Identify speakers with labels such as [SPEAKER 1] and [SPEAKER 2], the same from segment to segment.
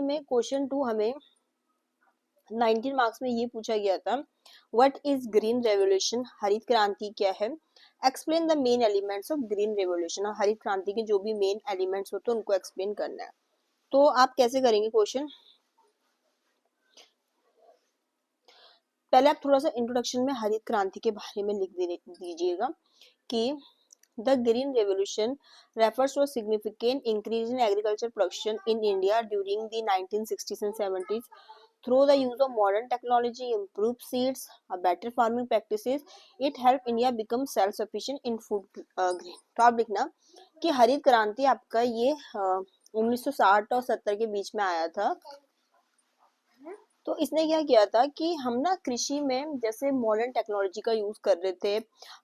[SPEAKER 1] में क्वेश्चन 2 हमें 19 मार्क्स में ये पूछा गया था, व्हाट इज ग्रीन रेवोल्यूशन, हरित क्रांति क्या है, explain the main elements of green revolution. और हरित क्रांति के जो भी मेन एलिमेंट्स होते हैं उनको एक्सप्लेन करना है। तो आप कैसे करेंगे क्वेश्चन, पहले आप थोड़ा सा इंट्रोडक्शन में हरित क्रांति के बारे में लिख दीजिएगा कि the green revolution refers to a significant increase in agriculture production in India during the 1960s and 70s through the use of modern technology, improved seeds, better farming practices. It helped India become self-sufficient in food grain. तो आप लिखना कि हरित क्रांति आपका ये 1960 और 70 के बीच में आया था। तो इसने क्या किया था कि हम ना कृषि में जैसे मॉडर्न टेक्नोलॉजी का यूज कर रहे थे,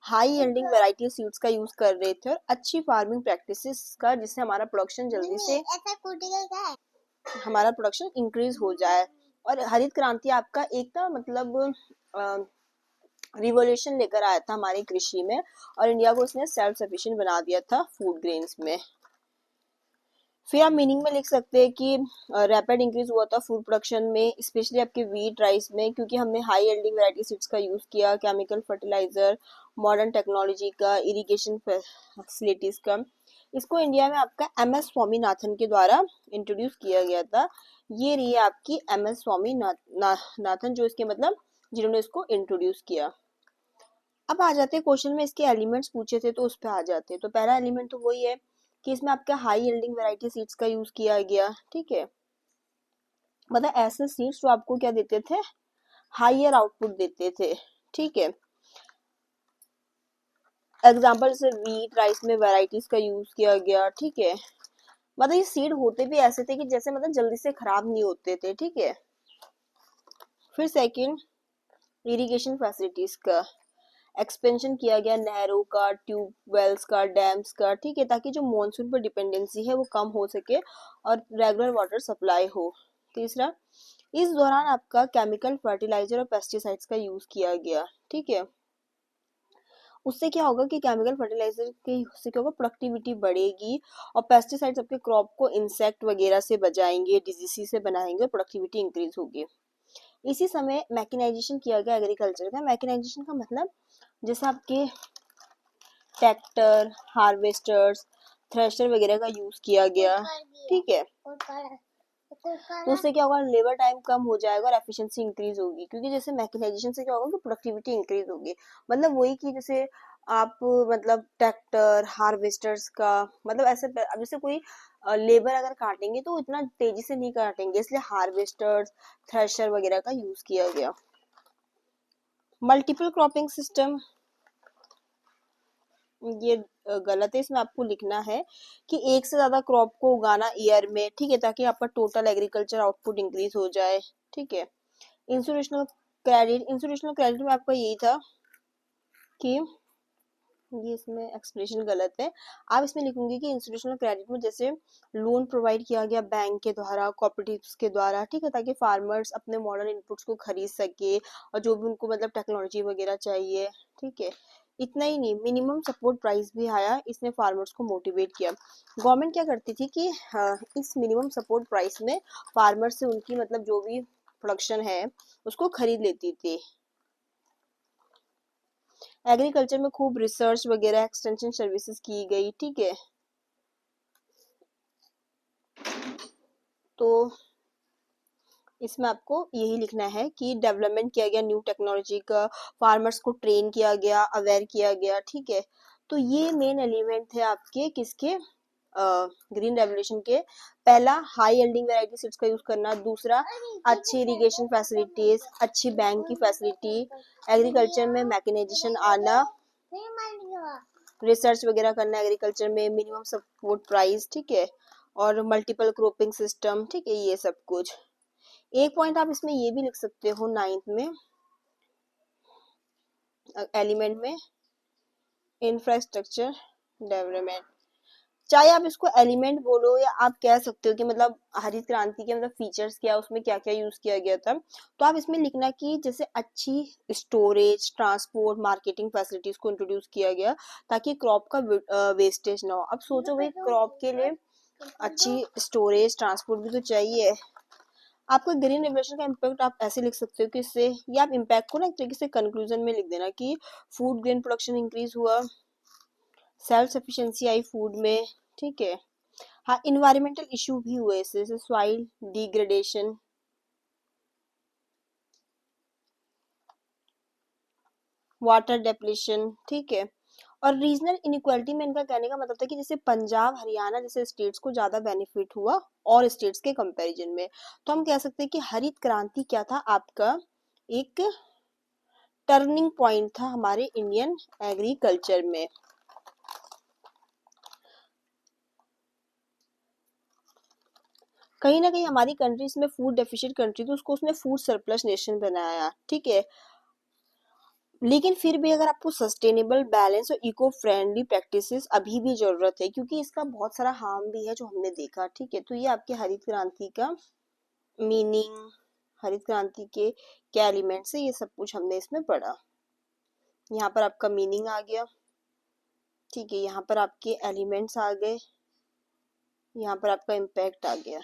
[SPEAKER 1] हाई यील्डिंग वैरायटी सीड्स का यूज कर रहे थे और अच्छी फार्मिंग प्रैक्टिसेस का, जिससे हमारा प्रोडक्शन जल्दी से हमारा प्रोडक्शन इंक्रीज हो जाए। और हरित क्रांति आपका एक ना मतलब रिवोल्यूशन लेकर आया था हमारी कृषि में और इंडिया को इसने सेल्फ सफिशिएंट बना दिया था फूड ग्रेन्स में। फिर आप मीनिंग में लिख सकते हैं कि रैपिड इंक्रीज हुआ था फूड प्रोडक्शन में, स्पेशली आपके वीट राइस में, क्योंकि हमने हाई यील्डिंग वैरायटी सीड्स का यूज किया, केमिकल फर्टिलाइजर, मॉडर्न टेक्नोलॉजी का, इरिगेशन फैसिलिटीज का। इसको इंडिया में आपका MS स्वामीनाथन के द्वारा इंट्रोड्यूस किया गया था। ये रही है आपकी MS स्वामीनाथन, जो इसके मतलब जिन्होंने इसको इंट्रोड्यूस किया। अब आ जाते हैं क्वेश्चन में, इसके एलिमेंट्स पूछे थे तो उस पर आ जाते हैं। तो पहला एलिमेंट तो वही है कि इसमें आपका हाई यील्डिंग वैरायटी सीड्स का यूज किया गया, ठीक है। मतलब ऐसे सीड्स जो आपको क्या देते थे, हायर आउटपुट देते थे, ठीक है। एग्जांपल से वीट राइस में वैरायटीज का यूज किया गया, ठीक है। मतलब ये सीड होते भी ऐसे थे कि जैसे मतलब जल्दी से खराब नहीं होते थे, ठीक है। फिर सेकंड, इरिगेशन फैसिलिटीज का एक्सपेंशन किया गया, नहरों का, ट्यूबवेल्स का, डैम्स का, ठीक है, ताकि जो मॉनसून पर डिपेंडेंसी है वो कम हो सके और रेगुलर वाटर सप्लाई हो। तीसरा, इस दौरान आपका केमिकल फर्टिलाइजर और पेस्टिसाइड्स का यूज किया गया, ठीक है। उससे क्या होगा कि केमिकल फर्टिलाइजर के उससे क्या होगा, प्रोडक्टिविटी बढ़ेगी और पेस्टिसाइड्स आपके क्रॉप को इंसेक्ट वगैरह से बचाएंगे, डिजीज से बनाएंगे और प्रोडक्टिविटी इंक्रीज होगी। इसी समय मैकेनाइजेशन किया गया एग्रीकल्चर का। मैकेनाइजेशन का मतलब जैसे आपके ट्रैक्टर, हार्वेस्टर्स, थ्रेशर वगैरह का यूज किया गया, ठीक है। तो उससे क्या होगा, लेबर टाइम कम हो जाएगा और एफिशिएंसी इंक्रीज होगी, क्योंकि जैसे मैकेनाइजेशन से क्या होगा कि प्रोडक्टिविटी इंक्रीज होगी। मतलब वही कि जैसे आप मतलब ट्रैक्टर, हार्वेस्टर्स का मतलब ऐसे, अब जैसे कोई लेबर अगर काटेंगे तो इतना तेजी से नहीं काटेंगे, इसलिए हार्वेस्टर्स, थ्रेशर वगैरह का यूज किया गया। मल्टीपल क्रॉपिंग सिस्टम, ये गलत है, इसमें आपको लिखना है कि एक से ज्यादा क्रॉप को उगाना ईयर में, ठीक है, ताकि आपका टोटल एग्रीकल्चर आउटपुट इंक्रीज हो जाए, ठीक है। इंस्टीट्यूशनल क्रेडिट में आपका यही था कि ये इसमें एक्सप्रेशन गलत है। आप इसमें लिखूंगी कि इंस्टीट्यूशनल क्रेडिट में जैसे लोन प्रोवाइड किया गया बैंक के द्वारा, कोऑपरेटिव्स के द्वारा, ठीक है, ताकि फार्मर्स अपने मॉडर्न इनपुट्स को खरीद सके और जो भी उनको मतलब टेक्नोलॉजी वगैरह चाहिए, ठीक है। इतना ही नहीं, मिनिमम सपोर्ट प्राइस भी आया, इसने फार्मर्स को मोटिवेट किया। गवर्नमेंट क्या करती थी कि इस मिनिमम सपोर्ट प्राइस में फार्मर्स से उनकी मतलब जो भी प्रोडक्शन है उसको खरीद लेती थी। एग्रीकल्चर में खूब रिसर्च वगैरह, एक्सटेंशन सर्विसेज की गई, ठीक है। तो इसमें आपको यही लिखना है कि डेवलपमेंट किया गया न्यू टेक्नोलॉजी का, फार्मर्स को ट्रेन किया गया, अवेयर किया गया, ठीक है। तो ये मेन एलिमेंट थे आपके किसके, ग्रीन रेवोल्यूशन के। पहला, हाई यील्डिंग वैरायटी सीड्स का यूज करना। दूसरा, अच्छी इरिगेशन फैसिलिटीज, अच्छी बैंक की फैसिलिटी, एग्रीकल्चर में मैकेनाइजेशन आना, रिसर्च वगैरह करना एग्रीकल्चर में, मिनिमम सपोर्ट प्राइस, ठीक है, और मल्टीपल क्रॉपिंग सिस्टम, ठीक है, ये सब कुछ। एक पॉइंट आप इसमें ये भी लिख सकते हो 9th में एलिमेंट में, इंफ्रास्ट्रक्चर डेवलपमेंट। चाहे आप इसको एलिमेंट बोलो या आप कह सकते हो कि मतलब हरित क्रांति के मतलब फीचर्स क्या, उसमें क्या क्या यूज किया गया था। तो आप इसमें लिखना कि जैसे अच्छी स्टोरेज, ट्रांसपोर्ट, मार्केटिंग फैसिलिटीज को इंट्रोड्यूस किया गया ताकि क्रॉप का वेस्टेज ना हो। अब सोचो भाई, क्रॉप के लिए अच्छी स्टोरेज, ट्रांसपोर्ट भी तो चाहिए, आपको ग्रीन रेवोल्यूशन का इम्पैक्ट आप ऐसे लिख सकते हो कि इससे, या आप इम्पैक्ट को ना एक तरीके से कंक्लूजन में लिख देना कि फूड ग्रेन प्रोडक्शन इंक्रीज हुआ, सेल्फ सफिशिएंसी आई फूड में, ठीक है। हाँ, इन्वायरमेंटल इशू भी हुए इससे, जैसे सॉइल डिग्रेडेशन, वाटर डेप्लीशन, ठीक है। और रीजनल इनइक्वालिटी में इनका कहने का मतलब था कि जैसे पंजाब हरियाणा जैसे स्टेट्स को ज्यादा बेनिफिट हुआ और स्टेट्स के कंपैरिजन में। तो हम कह सकते हैं कि हरित क्रांति क्या था आपका, एक टर्निंग पॉइंट था हमारे इंडियन एग्रीकल्चर में। कहीं ना कहीं हमारी कंट्री इसमें फूड डेफिशिएंट कंट्री थी, उसको उसने फूड सरप्लस नेशन बनाया, ठीक है। लेकिन फिर भी अगर आपको सस्टेनेबल बैलेंस और इको फ्रेंडली प्रैक्टिसेस अभी भी जरूरत है, क्योंकि इसका बहुत सारा हार्म भी है जो हमने देखा, ठीक है। तो ये आपके हरित क्रांति का मीनिंग, हरित क्रांति के क्या एलिमेंट्स है, ये सब कुछ हमने इसमें पढ़ा। यहाँ पर आपका मीनिंग आ गया, ठीक है। यहाँ पर आपके एलिमेंट्स आ गए, यहाँ पर आपका इम्पैक्ट आ गया।